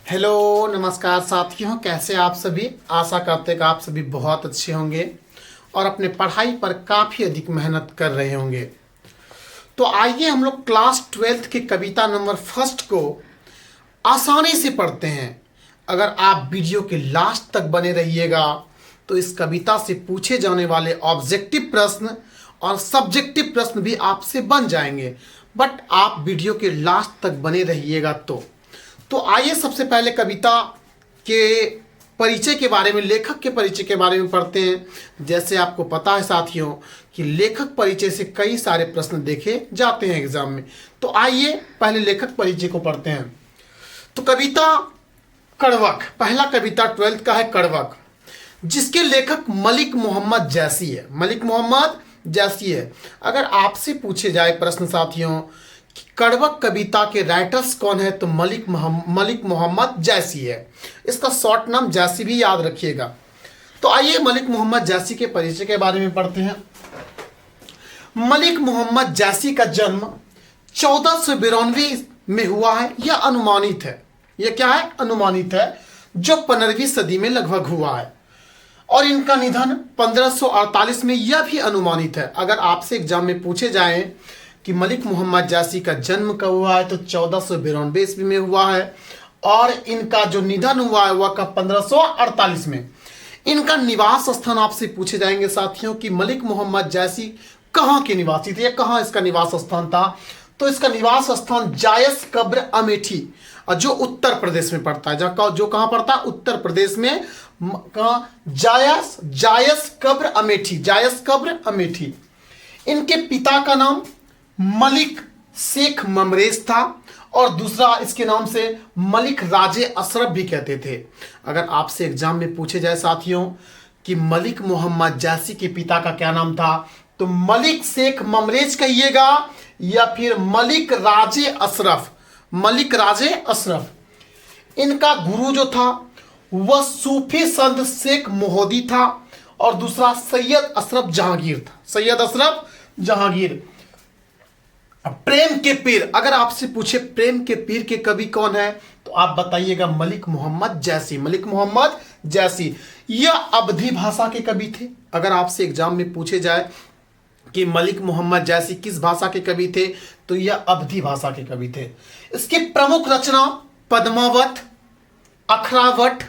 Hello नमस्कार साथियों, कैसे आप सभी। आशा करते हैं कि आप सभी बहुत अच्छे होंगे और अपने पढ़ाई पर काफ़ी अधिक मेहनत कर रहे होंगे। तो आइए हम लोग क्लास 12th की कविता नंबर फर्स्ट को आसानी से पढ़ते हैं। अगर आप वीडियो के लास्ट तक बने रहिएगा तो इस कविता से पूछे जाने वाले ऑब्जेक्टिव प्रश्न और सब्जेक्टिव प्रश्न भी आपसे बन जाएंगे, बट आप वीडियो के लास्ट तक बने रहिएगा तो आइए सबसे पहले कविता के परिचय के बारे में, लेखक के परिचय के बारे में पढ़ते हैं। जैसे आपको पता है साथियों कि लेखक परिचय से कई सारे प्रश्न देखे जाते हैं एग्जाम में। तो आइए पहले लेखक परिचय को पढ़ते हैं। तो कविता कड़वक, पहला कविता 12th का है कड़वक, जिसके लेखक मलिक मोहम्मद जैसी है। मलिक मोहम्मद जैसी है। अगर आपसे पूछे जाए प्रश्न साथियों कि कड़वक कविता के राइटर्स कौन है, तो मलिक मोहम्मद जैसी है। इसका शॉर्ट नाम जैसी भी याद रखिएगा। तो आइए मलिक मोहम्मद जैसी के परिचय के बारे में पढ़ते हैं। मलिक मोहम्मद जैसी का जन्म 1492 में हुआ है। यह अनुमानित है। यह क्या है? अनुमानित है, जो 15वीं सदी में लगभग हुआ है। और इनका निधन 1548 में, यह भी अनुमानित है। अगर आपसे एग्जाम में पूछे जाए कि मलिक मोहम्मद जैसी का जन्म कब हुआ है, तो 1492 ईस्वी में हुआ है। और इनका जो निधन हुआ है वह कब? 1548 में। इनका निवास स्थान आपसे पूछे जाएंगे साथियों कि मलिक मोहम्मद जैसी कहाँ के निवासी थे या कहाँ इसका निवास स्थान था। तो इसका निवास स्थान जायस कब्र अमेठी, जो उत्तर प्रदेश में पड़ता है। जो कहाँ पड़ता है? उत्तर प्रदेश में। जायस कब्र अमेठी, जायस कब्र अमेठी। इनके पिता का नाम मलिक शेख ममरेज था और दूसरा इसके नाम से मलिक राजे अशरफ भी कहते थे। अगर आपसे एग्जाम में पूछे जाए साथियों कि मलिक मोहम्मद जैसी के पिता का क्या नाम था, तो मलिक शेख ममरेज कहिएगा या फिर मलिक राजे अशरफ। मलिक राजे अशरफ। इनका गुरु जो था वह सूफी संत शेख मोहदी था और दूसरा सैयद अशरफ जहांगीर था। सैयद अशरफ जहांगीर। प्रेम के पीर, अगर आपसे पूछे प्रेम के पीर के कवि कौन है, तो आप बताइएगा मलिक मोहम्मद जैसी। मलिक मोहम्मद जैसी। यह अवधी भाषा के कवि थे। अगर आपसे एग्जाम में पूछे जाए कि मलिक मोहम्मद जैसी किस भाषा के कवि थे, तो यह अवधी भाषा के कवि थे। इसकी प्रमुख रचना पद्मावत, अखरावट,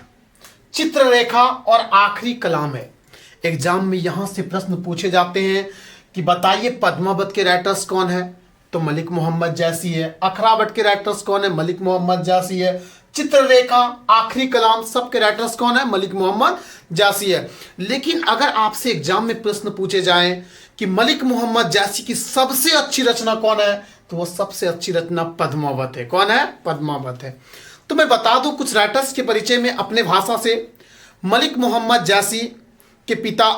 चित्ररेखा और आखिरी कलाम है। एग्जाम में यहां से प्रश्न पूछे जाते हैं कि बताइए पद्मावत के राइटर्स कौन है, तो मलिक मोहम्मद जैसी है। अखरावट के राइटर्स कौन है? मलिक मोहम्मद जैसी है। चित्ररेखा, आखिरी कलाम, सबके राइटर्स कौन है? मलिक मोहम्मद जैसी है। लेकिन अगर आपसे एग्जाम में प्रश्न पूछे जाएं कि मलिक मोहम्मद जैसी की सबसे अच्छी रचना कौन है, तो वो सबसे अच्छी रचना पद्मावत है। कौन है? पद्मावत है। तो मैं बता दूं कुछ राइटर्स के परिचय में अपने भाषा से। मलिक मोहम्मद जैसी के पिता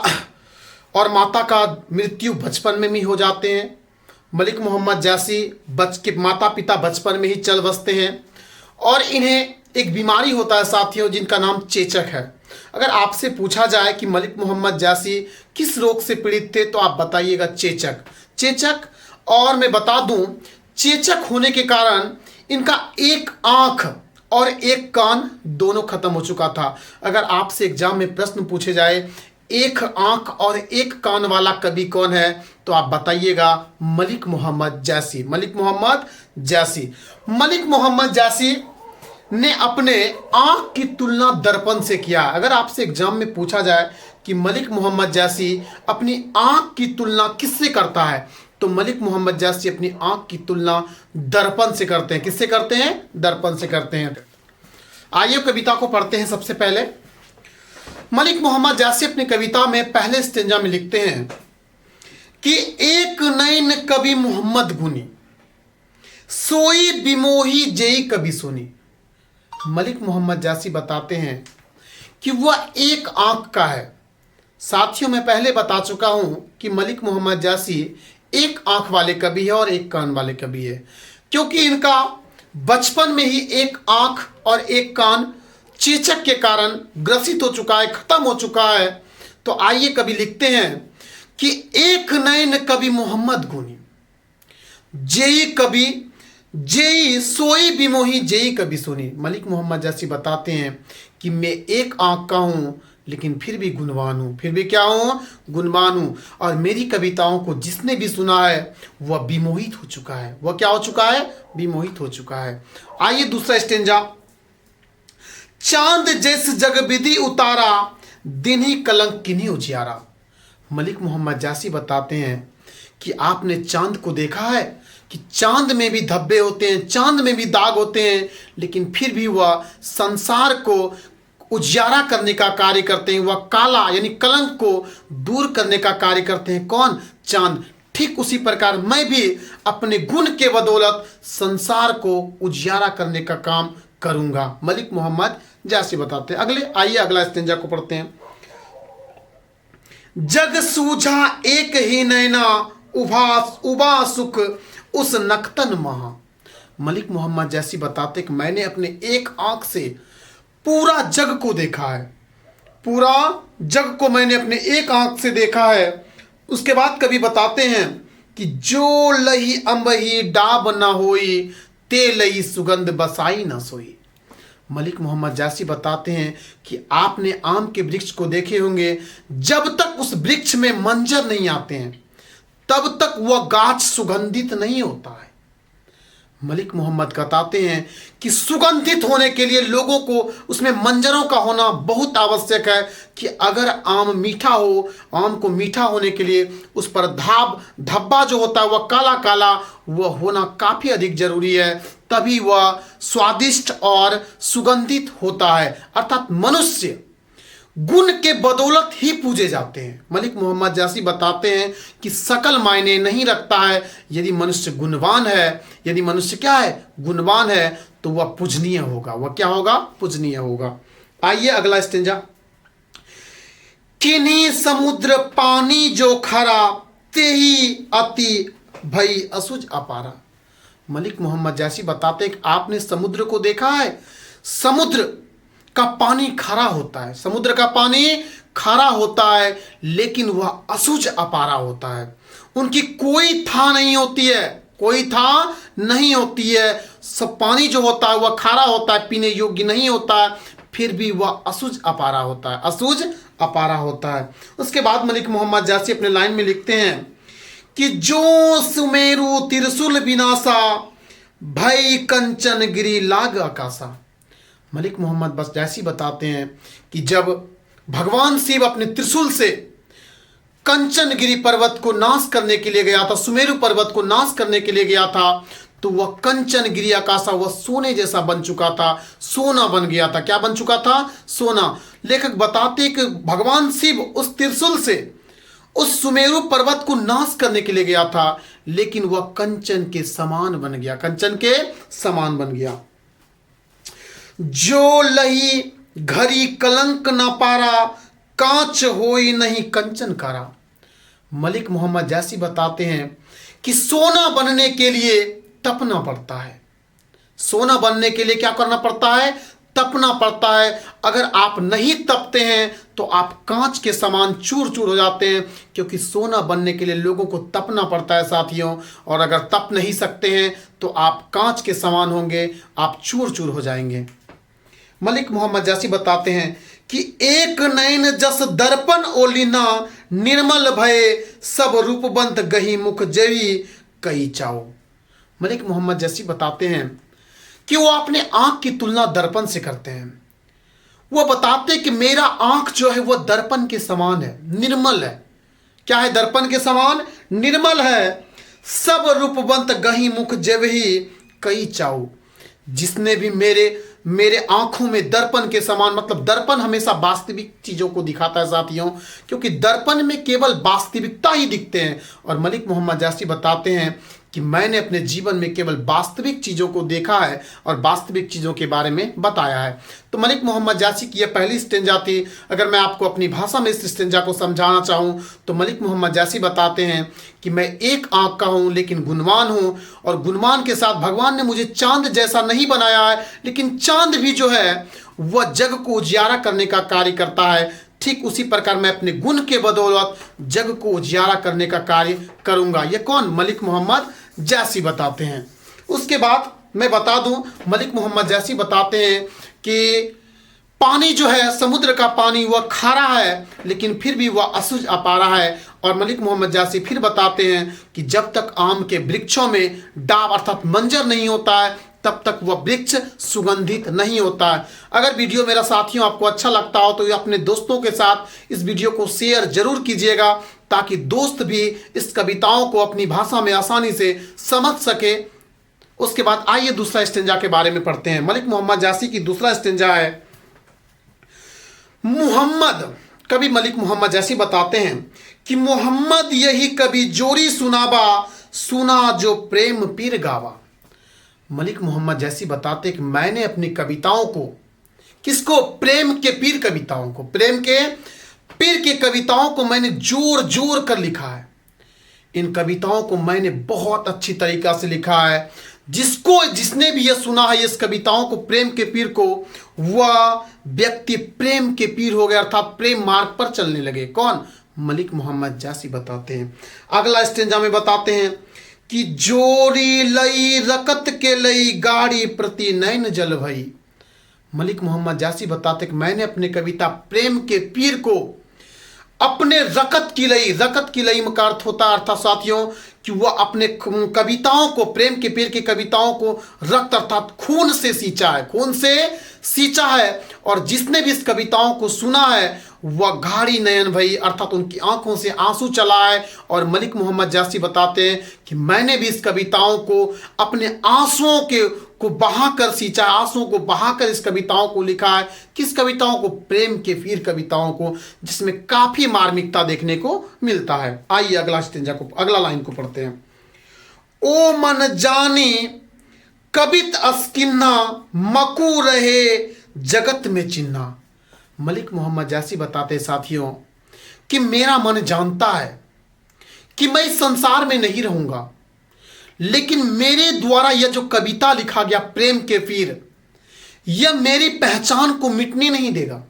और माता का मृत्यु बचपन में ही हो जाते हैं। मलिक मोहम्मद जैसी के माता पिता बचपन में ही चल बसते हैं और इन्हें एक बीमारी होता है साथियों, जिनका नाम चेचक है। अगर आपसे पूछा जाए कि मलिक मोहम्मद जैसी किस रोग से पीड़ित थे, तो आप बताइएगा चेचक। चेचक। और मैं बता दूं, चेचक होने के कारण इनका एक आंख और एक कान दोनों खत्म हो चुका था। अगर आपसे एग्जाम में प्रश्न पूछे जाए एक आंख और एक कान वाला कवि कौन है, तो आप बताइएगा मलिक मोहम्मद जैसी। मलिक मोहम्मद जैसी। मलिक मोहम्मद जैसी ने अपने आंख की तुलना दर्पण से किया। अगर आपसे एग्जाम में पूछा जाए कि मलिक मोहम्मद जैसी अपनी आंख की तुलना किससे करता है, तो मलिक मोहम्मद जैसी अपनी आंख की तुलना दर्पण से करते हैं। किससे करते हैं? दर्पण से करते हैं। आइए कविता को पढ़ते हैं। सबसे पहले मलिक मोहम्मद जैसी अपनी कविता में पहले स्टेंजा में लिखते हैं कि एक नैन कवि मोहम्मद गुनी, सोई बिमोही जेई कवि सुनी। मलिक मोहम्मद जैसी बताते हैं कि वह एक आंख का है। साथियों मैं पहले बता चुका हूं कि मलिक मोहम्मद जैसी एक आंख वाले कवि है और एक कान वाले कवि है, क्योंकि इनका बचपन में ही एक आंख और एक कान चेचक के कारण ग्रसित हो चुका है, खत्म हो चुका है। तो आइए कवि लिखते हैं कि एक नैन कवि मोहम्मद गुनी, जेई कवि जेई सोई बिमोही जेई कभी सुनी। मलिक मोहम्मद जैसी बताते हैं कि मैं एक आंख का हूं लेकिन फिर भी गुणवान हूं, फिर भी क्या हूं, गुणवान हूं। और मेरी कविताओं को जिसने भी सुना है वह विमोहित हो चुका है। वह क्या हो चुका है, विमोहित हो चुका है। आइए दूसरा स्टेंजा। चांद जैस जग विधि उतारा, दिन ही कलंक किन्हीं उजियारा। मलिक मोहम्मद जासी बताते हैं कि आपने चांद को देखा है कि चांद में भी धब्बे होते हैं, चांद में भी दाग होते हैं, लेकिन फिर भी वह संसार को उजियारा करने का कार्य करते हैं। वह काला यानी कलंक को दूर करने का कार्य करते हैं। कौन, चांद। ठीक उसी प्रकार मैं भी अपने गुण के बदौलत संसार को उजियारा करने का काम करूंगा। मलिक मोहम्मद जासी बताते हैं। अगले आइए अगला स्टेंजा को पढ़ते हैं। जग सूझा एक ही नैना, उबा सुख उस नक्तन महा। मलिक मोहम्मद जैसी बताते कि मैंने अपने एक आंख से पूरा जग को देखा है, पूरा जग को मैंने अपने एक आंख से देखा है। उसके बाद कभी बताते हैं कि जो लही अंबही डाब न होई, ते लही सुगंध बसाई न सोई। मलिक मोहम्मद जासी बताते हैं कि आपने आम के वृक्ष को देखे होंगे, जब तक उस वृक्ष में मंजर नहीं आते हैं तब तक वह गाछ सुगंधित नहीं होता है। मलिक मोहम्मद बताते हैं कि सुगंधित होने के लिए लोगों को उसमें मंजरों का होना बहुत आवश्यक है। कि अगर आम मीठा हो, आम को मीठा होने के लिए उस पर धब्बा जो होता है वह काला काला वह होना काफ़ी अधिक जरूरी है, तभी वह स्वादिष्ट और सुगंधित होता है। अर्थात मनुष्य गुण के बदौलत ही पूजे जाते हैं। मलिक मोहम्मद जासी बताते हैं कि सकल मायने नहीं रखता है, यदि मनुष्य गुणवान है, यदि मनुष्य क्या है, गुणवान है, तो वह पूजनीय होगा। वह क्या होगा, पूजनीय होगा। आइए अगला स्टेंजा। किन्हीं समुद्र पानी जो खरा, ते ही अति भई असुज अपारा। मलिक मोहम्मद जैसी बताते हैं कि आपने समुद्र को देखा है, समुद्र का पानी खारा होता है, समुद्र का पानी खारा होता है, लेकिन वह असुज अपारा होता है। उनकी कोई था नहीं होती है, कोई था नहीं होती है। सब पानी जो होता है वह खारा होता है, पीने योग्य नहीं होता है, फिर भी वह असुज अपारा होता है, असुज अपारा होता है। उसके बाद मलिक मोहम्मद जासी अपने लाइन में लिखते हैं कि जो सुमेरु त्रिशूल विनाशा, भई कंचन गिरी लाग आकाशा। मलिक मोहम्मद बस जैसी बताते हैं कि जब भगवान शिव अपने त्रिशूल से कंचनगिरी पर्वत को नाश करने के लिए गया था, सुमेरु पर्वत को नाश करने के लिए गया था, तो वह कंचनगिरी आकाशा वह सोने जैसा बन चुका था, सोना बन गया था। क्या बन चुका था, सोना। लेखक बताते कि भगवान शिव उस त्रिशूल से उस सुमेरु पर्वत को नाश करने के लिए गया था, लेकिन वह कंचन के समान बन गया, कंचन के समान बन गया। जो लही घरी कलंक न पारा, कांच होई नहीं कंचन कारा। मलिक मोहम्मद जैसी बताते हैं कि सोना बनने के लिए तपना पड़ता है, सोना बनने के लिए क्या करना पड़ता है, तपना पड़ता है। अगर आप नहीं तपते हैं तो आप कांच के समान चूर चूर हो जाते हैं, क्योंकि सोना बनने के लिए लोगों को तपना पड़ता है साथियों। और अगर तप नहीं सकते हैं तो आप कांच के समान होंगे, आप चूर चूर हो जाएंगे। मलिक मोहम्मद जैसी बताते हैं कि एक नयन जस दर्पण ओलिना, निर्मल भय सब रूपबंत गही मुख जेवी कई चाओ। मलिक मोहम्मद जैसी बताते हैं कि वो अपने आंख की तुलना दर्पण से करते हैं। वो बताते हैं कि मेरा आंख जो है वह दर्पण के समान है, निर्मल है। क्या है, दर्पण के समान निर्मल है। सब रूपवंत गही मुख जेवही कई चाओ। जिसने भी मेरे आंखों में दर्पण के समान, मतलब दर्पण हमेशा वास्तविक चीजों को दिखाता है साथियों, क्योंकि दर्पण में केवल वास्तविकता ही दिखते हैं। और मलिक मोहम्मद जासी बताते हैं कि मैंने अपने जीवन में केवल वास्तविक चीज़ों को देखा है और वास्तविक चीज़ों के बारे में बताया है। तो मलिक मोहम्मद जासी की यह पहली स्टेंजा थी। अगर मैं आपको अपनी भाषा में इस स्टेंजा को समझाना चाहूँ तो मलिक मोहम्मद जासी बताते हैं कि मैं एक आँख का हूँ लेकिन गुणवान हूँ, और गुणवान के साथ भगवान ने मुझे चांद जैसा नहीं बनाया है, लेकिन चांद भी जो है वह जग को उजियारा करने का कार्य करता है। ठीक उसी प्रकार मैं अपने गुण के बदौलत जग को उजियारा करने का कार्य करूंगा। ये कौन, मलिक मोहम्मद जासी बताते हैं। उसके बाद मैं बता दूं, मलिक मोहम्मद जैसी बताते हैं कि पानी जो है, समुद्र का पानी, वह खारा है लेकिन फिर भी वह असुझ आ पा रहा है। और मलिक मोहम्मद जैसी फिर बताते हैं कि जब तक आम के वृक्षों में डाब अर्थात मंजर नहीं होता है तब तक वह वृक्ष सुगंधित नहीं होता है। अगर वीडियो मेरा साथियों आपको अच्छा लगता हो तो अपने दोस्तों के साथ इस वीडियो को शेयर जरूर कीजिएगा ताकि दोस्त भी इस कविताओं को अपनी भाषा में आसानी से समझ सके। उसके बाद आइए दूसरा स्टेंजा के बारे में पढ़ते हैं। मलिक मोहम्मद जैसी की दूसरा स्टेंजा है मोहम्मद। कवि मलिक मोहम्मद जैसी बताते हैं कि मोहम्मद यही कभी जोरी सुनाबा, सुना जो प्रेम पीर गावा। मलिक मोहम्मद जैसी बताते कि मैंने अपनी कविताओं को, किसको, प्रेम के पीर कविताओं को, प्रेम के पीर की कविताओं को मैंने जोर जोर कर लिखा है। इन कविताओं को मैंने बहुत अच्छी तरीका से लिखा है। जिसने भी यह सुना है इस कविताओं को, प्रेम के पीर को, वह व्यक्ति प्रेम के पीर हो गया अर्थात प्रेम मार्ग पर चलने लगे। कौन? मलिक मोहम्मद जैसी बताते हैं। अगला स्टेंजा में बताते हैं कि जोरी लई रकत के लई गाड़ी प्रति नैन जल भई। मलिक मोहम्मद जैसी बताते कि मैंने अपने कविता प्रेम के पीर को अपने रकत की लई में का अर्थ होता है अर्थात साथियों कि वह अपने कविताओं को, प्रेम के पीर की कविताओं को रक्त अर्थात खून से सींचा है, खून से सींचा है। और जिसने भी इस कविताओं को सुना है वह घाड़ी नयन भई अर्थात उनकी आंखों से आंसू चला है। और मलिक मोहम्मद जैसी बताते हैं कि मैंने भी इस कविताओं को अपने आंसुओं को बहाकर सींचा, आंसुओं को बहाकर इस कविताओं को लिखा है। किस कविताओं को? प्रेम के पीर कविताओं को, जिसमें काफी मार्मिकता देखने को मिलता है। आइए अगला लाइन को पढ़ते हैं। ओ मन जानी कवित अस्किन्ना, मकू रहे जगत में चिन्हा। मलिक मोहम्मद जैसी बताते साथियों कि मेरा मन जानता है कि मैं इस संसार में नहीं रहूंगा, लेकिन मेरे द्वारा यह जो कविता लिखा गया प्रेम के पीर, यह मेरी पहचान को मिटने नहीं देगा।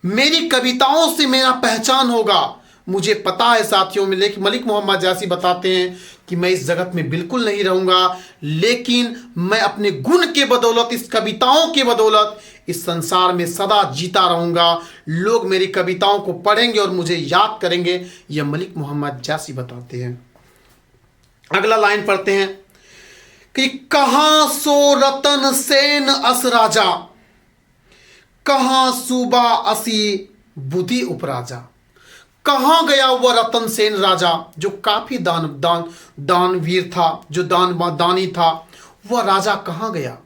मेरी कविताओं से मेरा पहचान होगा। मुझे पता है साथियों में, लेकिन मलिक मोहम्मद जैसी बताते हैं कि मैं इस जगत में बिल्कुल नहीं रहूंगा, लेकिन मैं अपने गुण के बदौलत, इस कविताओं के बदौलत इस संसार में सदा जीता रहूंगा। लोग मेरी कविताओं को पढ़ेंगे और मुझे याद करेंगे। यह मलिक मोहम्मद जैसी बताते हैं। अगला लाइन पढ़ते हैं कि कहां सो रतन सेन अस राजा, कहां सूबा असी बुद्धि उपराजा। कहां गया वह रतन सेन राजा जो काफी दानवीर था, जो दानी था? वह राजा कहां गया?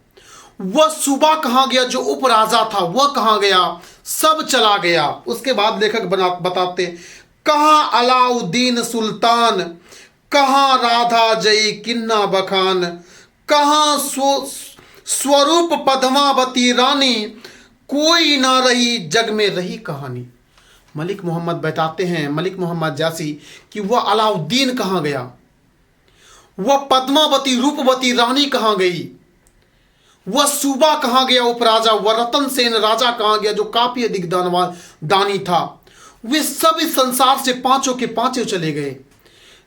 वह सूबा कहां गया जो उपराजा था? वह कहां गया? सब चला गया। उसके बाद लेखक बताते कहां अलाउद्दीन सुल्तान, कहां राधा जई किन्ना बखान, कहां स्वरूप पद्मावती रानी, कोई ना रही जग में रही कहानी। मलिक मोहम्मद बताते हैं, मलिक मोहम्मद जैसी, कि वह अलाउद्दीन कहां गया, वह पद्मावती रूपवती रानी कहां गई, वह सूबा कहां गया उपराजा, वह रतन सेन राजा कहां गया जो काफी अधिक दानी था। वे सब इस संसार से पांचों के पांचों चले गए,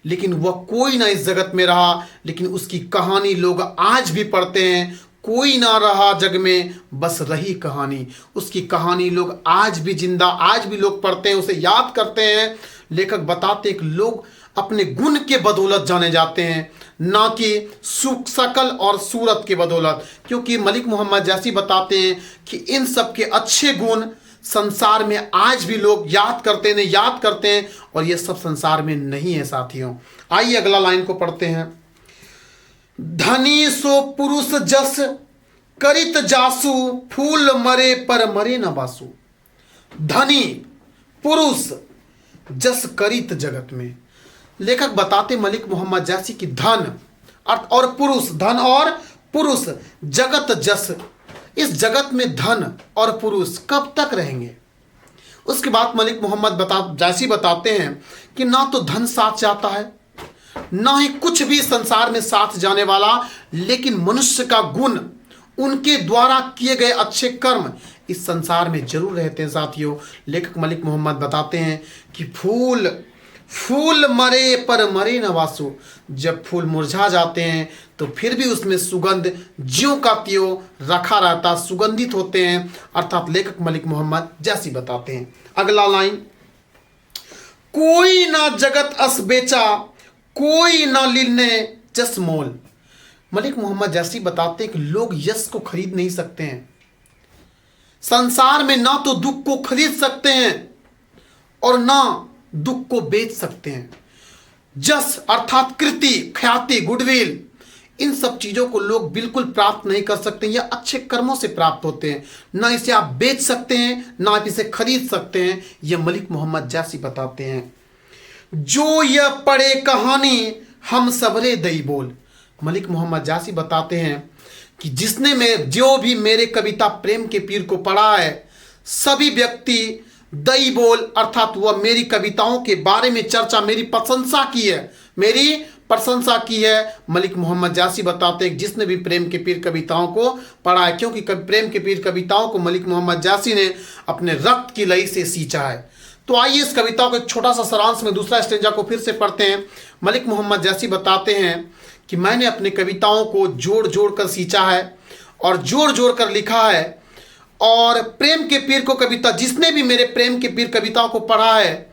लेकिन वह कोई ना इस जगत में रहा। लेकिन उसकी कहानी लोग आज भी पढ़ते हैं। कोई ना रहा जग में, बस रही कहानी। उसकी कहानी लोग आज भी जिंदा, आज भी लोग पढ़ते हैं, उसे याद करते हैं। लेखक बताते हैं कि लोग अपने गुण के बदौलत जाने जाते हैं, ना कि शकल और सूरत के बदौलत। क्योंकि मलिक मोहम्मद जैसी बताते हैं कि इन सब के अच्छे गुण संसार में आज भी लोग याद करते हैं और ये सब संसार में नहीं है साथियों। आइए अगला लाइन को पढ़ते हैं। धनी सो पुरुष जस करित जासु, फूल मरे पर मरे न बासु। धनी पुरुष जस करित जगत में। लेखक बताते मलिक मोहम्मद जैसी की धन और पुरुष, धन और पुरुष जगत जस, इस जगत में धन और पुरुष कब तक रहेंगे? उसके बाद मलिक मोहम्मद जैसी बताते हैं कि ना तो धन साथ जाता है, ना ही कुछ भी संसार में साथ जाने वाला, लेकिन मनुष्य का गुण, उनके द्वारा किए गए अच्छे कर्म इस संसार में जरूर रहते हैं साथियों। लेखक मलिक मोहम्मद बताते हैं कि फूल मरे पर मरे न वासु। जब फूल मुरझा जाते हैं तो फिर भी उसमें सुगंध ज्यों का त्यों रखा रहता, सुगंधित होते हैं, अर्थात लेखक मलिक मोहम्मद जैसी बताते हैं। अगला लाइन, कोई ना जगत अस बेचा, कोई ना लिने जस मोल। मलिक मोहम्मद जैसी बताते हैं कि लोग यश को खरीद नहीं सकते हैं। संसार में ना तो दुख को खरीद सकते हैं और ना दुख को बेच सकते हैं। जस अर्थात कृति, ख्याति, गुडविल, इन सब चीजों को लोग बिल्कुल प्राप्त नहीं कर सकते। यह अच्छे कर्मों से प्राप्त होते हैं, ना इसे आप बेच सकते हैं ना आप इसे खरीद सकते हैं। यह मलिक मोहम्मद जैसी बताते हैं। जो यह पढ़े कहानी हम सबरे दई बोल। मलिक मोहम्मद जैसी बताते हैं कि जिसने जो भी मेरे कविता प्रेम के पीर को पढ़ा है, सभी व्यक्ति दई बोल अर्थात वह मेरी कविताओं के बारे में चर्चा, मेरी प्रशंसा की है, मेरी प्रशंसा की है। मलिक मोहम्मद जैसी बताते हैं जिसने भी प्रेम के पीर कविताओं को पढ़ा है, क्योंकि प्रेम के पीर कविताओं को मलिक मोहम्मद जैसी ने अपने रक्त की लई से सींचा है। तो आइए इस कविता को एक छोटा सा सारांश में दूसरा स्टेंजा को फिर से पढ़ते हैं। मलिक मोहम्मद जैसी बताते हैं कि मैंने अपनी कविताओं को जोड़ जोड़ कर सींचा है और जोड़ जोड़ कर लिखा है, और प्रेम के पीर को कविता, जिसने भी मेरे प्रेम के पीर कविताओं को पढ़ा है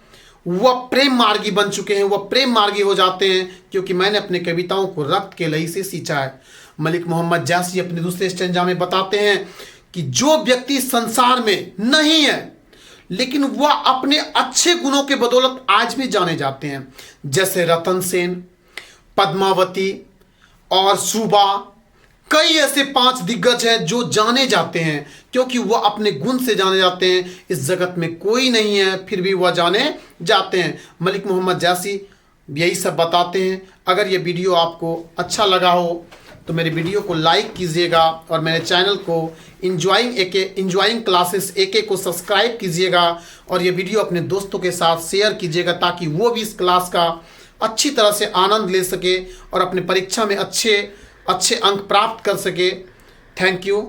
वह प्रेम मार्गी बन चुके हैं, वह प्रेम मार्गी हो जाते हैं, क्योंकि मैंने अपने कविताओं को रक्त के लई से सींचा है। मलिक मोहम्मद जैसी अपने दूसरे स्टेंजा में बताते हैं कि जो व्यक्ति संसार में नहीं है लेकिन वह अपने अच्छे गुणों के बदौलत आज भी जाने जाते हैं, जैसे रतन सेन, पद्मावती और सुबा, कई ऐसे 5 दिग्गज हैं जो जाने जाते हैं क्योंकि वह अपने गुण से जाने जाते हैं। इस जगत में कोई नहीं है फिर भी वह जाने जाते हैं। मलिक मोहम्मद जैसी यही सब बताते हैं। अगर ये वीडियो आपको अच्छा लगा हो तो मेरे वीडियो को लाइक कीजिएगा और मेरे चैनल को इंजॉइंग क्लासेस AK को सब्सक्राइब कीजिएगा, और ये वीडियो अपने दोस्तों के साथ शेयर कीजिएगा ताकि वो भी इस क्लास का अच्छी तरह से आनंद ले सके और अपने परीक्षा में अच्छे अंक प्राप्त कर सके। Thank you.